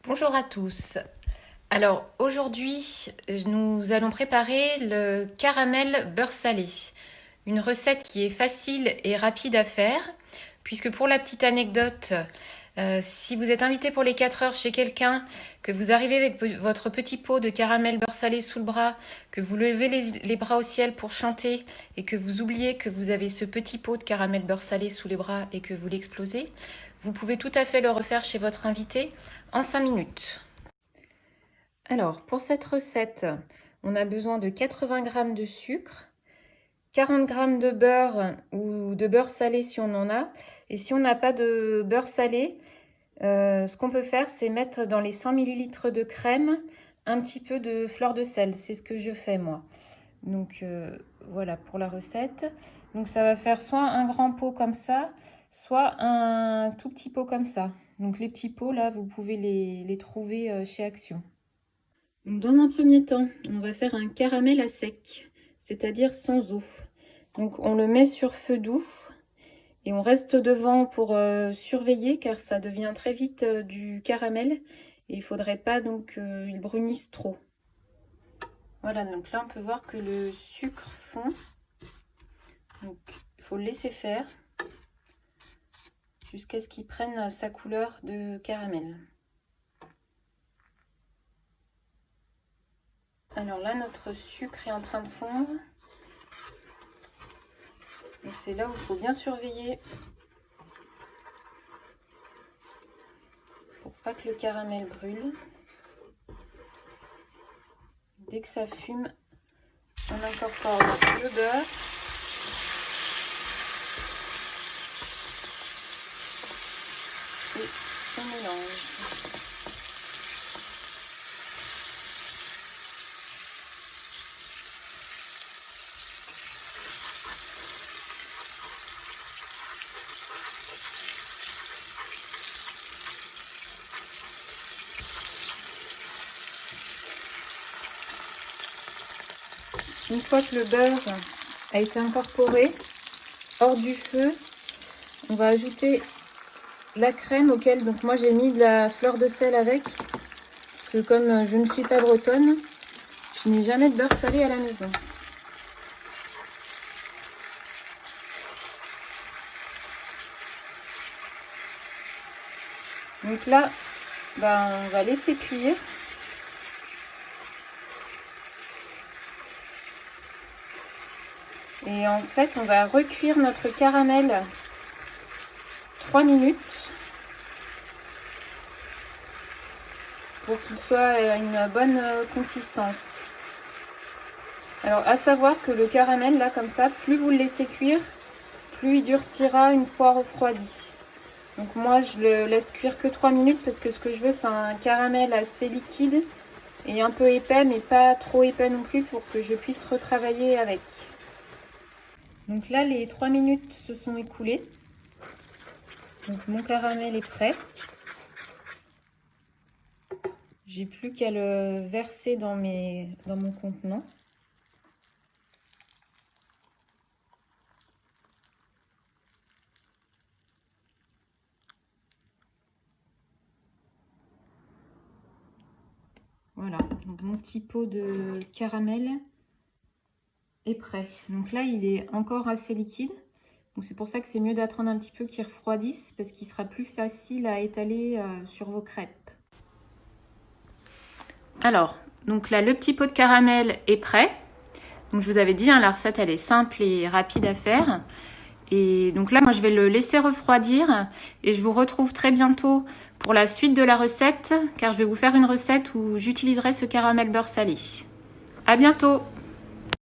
Bonjour à tous. Alors aujourd'hui, nous allons préparer le caramel beurre salé. Une recette qui est facile et rapide à faire, puisque pour la petite anecdote, si vous êtes invité pour les 4 heures chez quelqu'un, que vous arrivez avec votre petit pot de caramel beurre salé sous le bras, que vous levez les bras au ciel pour chanter et que vous oubliez que vous avez ce petit pot de caramel beurre salé sous les bras et que vous l'explosez, vous pouvez tout à fait le refaire chez votre invité en 5 minutes. Alors, pour cette recette, on a besoin de 80 g de sucre, 40 g de beurre ou de beurre salé si on en a. Et si on n'a pas de beurre salé, ce qu'on peut faire, c'est mettre dans les 100 ml de crème un petit peu de fleur de sel. C'est ce que je fais moi. Donc voilà pour la recette. Donc ça va faire soit un grand pot comme ça, soit un tout petit pot comme ça. Donc les petits pots là, vous pouvez les trouver chez Action. Donc dans un premier temps, on va faire un caramel à sec, c'est-à-dire sans eau. Donc on le met sur feu doux et on reste devant pour surveiller car ça devient très vite du caramel et il ne faudrait pas donc qu'il brunisse trop. Voilà, donc là on peut voir que le sucre fond. Donc il faut le laisser faire jusqu'à ce qu'il prenne sa couleur de caramel. Alors là, notre sucre est en train de fondre. Donc c'est là où il faut bien surveiller pour pas que le caramel brûle. Dès que ça fume, on incorpore le beurre. Et on mélange. Une fois que le beurre a été incorporé hors du feu, on va ajouter la crème auquel donc moi j'ai mis de la fleur de sel avec. Parce que comme je ne suis pas bretonne, je n'ai jamais de beurre salé à la maison. Donc là, on va laisser cuire. Et en fait, on va recuire notre caramel 3 minutes pour qu'il soit à une bonne consistance. Alors, à savoir que le caramel, là, comme ça, plus vous le laissez cuire, plus il durcira une fois refroidi. Donc moi, je le laisse cuire que 3 minutes parce que ce que je veux, c'est un caramel assez liquide et un peu épais, mais pas trop épais non plus pour que je puisse retravailler avec. Donc là, les 3 minutes se sont écoulées. Donc mon caramel est prêt. J'ai plus qu'à le verser dans mon contenant. Voilà, donc mon petit pot de caramel est prêt. Donc là, il est encore assez liquide. Donc c'est pour ça que c'est mieux d'attendre un petit peu qu'il refroidisse parce qu'il sera plus facile à étaler sur vos crêpes. Alors, donc là, le petit pot de caramel est prêt. Donc je vous avais dit, la recette, elle est simple et rapide à faire. Et donc là, moi, je vais le laisser refroidir et je vous retrouve très bientôt pour la suite de la recette, car je vais vous faire une recette où j'utiliserai ce caramel beurre salé. À bientôt!